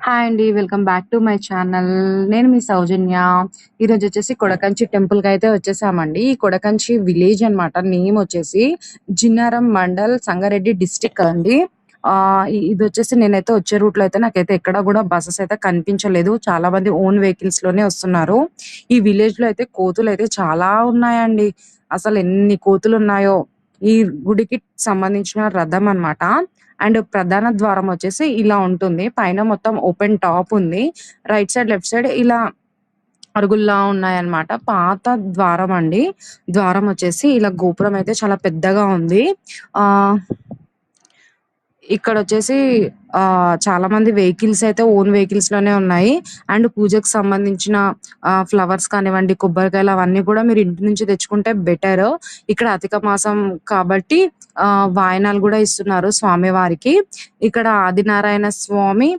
Hi అండి. Welcome back to my channel. నేను మీ సౌజన్య. ఈరోజొచ్చేసి కొడకంచి టెంపుల్‌కైతే వచ్చేసామండి. ఈ కొడకంచి విలేజ్ అన్నమాట. నేమ్ వచ్చేసి జిన్నారం మండల్, సంగారెడ్డి డిస్ట్రిక్ట్ అండి. ఇదొచ్చేసి నేనైతే వచ్చే రూట్‌లో అయితే నాకైతే ఎక్కడ గూడా బసెస్ అయితే కనిపించలేదు. చాలా మంది ఓన్ వెహికల్స్‌లోనే వస్తున్నారు. ఈ విలేజ్‌లో అయితే కోతులైతే చాలా ఉన్నాయండి. అసలెన్ని కోతులున్నాయో. ఈ గుడికి సంబంధించిన రథం అన్నమాట. అండ్ ప్రధాన ద్వారం వచ్చేసి ఇలా ఉంటుంది. పైన మొత్తం ఓపెన్ టాప్ ఉంది. రైట్ సైడ్, లెఫ్ట్ సైడ్ ఇలా అరుగుల్లా ఉన్నాయన్నమాట. పాత ద్వారం అండి. ద్వారం వచ్చేసి ఇలా గోపురం అయితే చాలా పెద్దగా ఉంది. ఆహ్ ఇక్కడొచ్చేసి చాలా మంది వెహికల్స్ అయితే ఓన్ వెహికల్స్‌లోనే ఉన్నాయి. అండ్ పూజకు సంబంధించిన ఫ్లవర్స్ కానివ్వండి, కొబ్బరికాయలు అవన్నీ కూడా మీరు ఇంటి నుంచి తెచ్చుకుంటే బెటర్. ఇక్కడ అధిక మాసం కాబట్టి వాయనాలు గూడా ఇస్తున్నారు స్వామివారికి. ఇక్కడ ఆదినారాయణ స్వామి,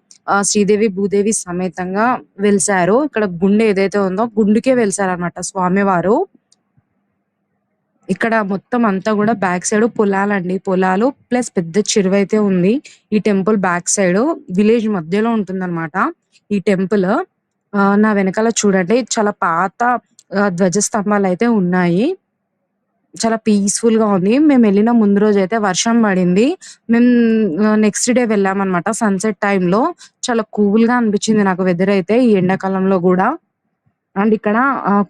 శ్రీదేవి, భూదేవి సమేతంగా వెలిసారు. ఇక్కడ గుండె ఏదైతే ఉందో గుండుకే వెలిసారనమాట స్వామివారు. ఇక్కడ మొత్తం అంతా గూడా బ్యాక్ సైడ్ పొలాలండి. పొలాలు ప్లస్ పెద్ద చెరువైతే ఉంది. ఈ టెంపుల్ బ్యాక్ సైడ్ విలేజ్ మధ్యలో ఉంటుందన్నమాట ఈ టెంపుల్. నా వెనకాల చూడండి చాలా పాత ధ్వజ స్తంభాలయితే ఉన్నాయి. చాలా పీస్‌ఫుల్‌గా ఉంది. మేమెళ్ళిన ముందు రోజైతే వర్షం పడింది. మేము నెక్స్ట్ డే వెళ్ళామన్నమాట సన్‌సెట్ టైమ్‌లో. చాలా కూల్‌గా అనిపించింది నాకు వెదర్ అయితే ఈ ఎండాకాలంలో గూడా. అండ్ ఇక్కడ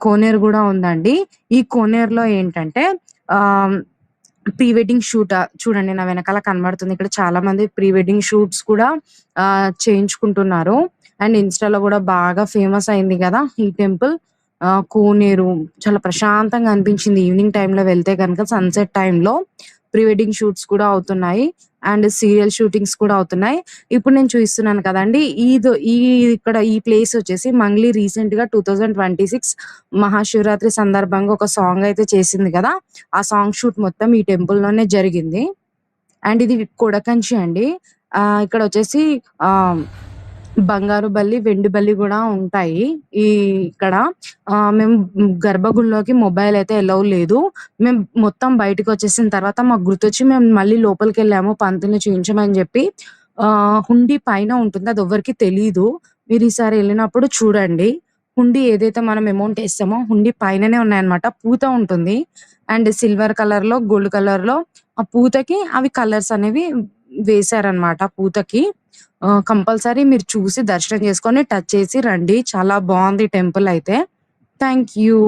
కోనేరు గూడా ఉందండి. ఈ కోనేరులో ఏంటంటే ఆహ్, ప్రీ వెడ్డింగ్ షూట్ చూడండి నా వెనకాల కనబడుతుంది. ఇక్కడ చాలా మంది ప్రీ వెడ్డింగ్ షూట్స్ కూడా చేయించుకుంటున్నారు. అండ్ ఇన్‌స్టా‌లో గూడా బాగా ఫేమస్ అయింది గదా! ఈ టెంపుల్. కోనేరు చాలా ప్రశాంతంగా అనిపించింది. ఈవినింగ్ టైమ్‌లో వెళ్తే గనుక సన్‌సెట్ టైమ్‌లో ప్రీ వెడ్డింగ్ షూట్స్ కూడా అవుతున్నాయి. అండ్ సీరియల్ షూటింగ్స్ కూడా అవుతున్నాయి. ఇప్పుడు నేను చూపిస్తున్నాను కదండీ! ఇక్కడ ఈ ప్లేస్ వచ్చేసి మంగ్లీ రీసెంట్‌గా 2026 మహాశివరాత్రి సందర్భంగా ఒక సాంగ్ అయితే చేసింది గదా! ఆ సాంగ్ షూట్ మొత్తం ఈ టెంపుల్‌లోనే జరిగింది. అండ్ ఇది కొడకంచి అండి. ఇక్కడొచ్చేసి ఆహ్, బంగారు బల్లి, వెండి బల్లి గూడా ఉంటాయి. ఈ ఇక్కడ మేము గర్భగుడిలోకి మొబైల్ అయితే ఎలౌ లేదు. మేము మొత్తం బయటికొచ్చేసిన తర్వాత మాకు గుర్తొచ్చి మేము మళ్ళీ లోపలికెళ్ళాము పంతుల్ని చూయించమని జెప్పి. హుండీ పైన ఉంటుంది. అదెవ్వరికీ తెలీదు. మీరు ఈసారి ఎళ్ళినప్పుడు చూడండి. హుండీ ఏదైతే మనం అమౌంట్ ఏస్తామో హుండీ పైననే ఉన్నాయన్నమాట. పూత ఉంటుంది. అండ్ సిల్వర్ కలర్‌లో, గోల్డ్ కలర్‌లో ఆ పూతకి అవి కలర్స్ అనేవి వేశారన్నమాట పూతకి. కంపల్సరీ మీరు చూసి దర్శనం చేసుకొని టచ్ చేసి రండి. చాలా బావుంది టెంపుల్ అయితే. Thank you.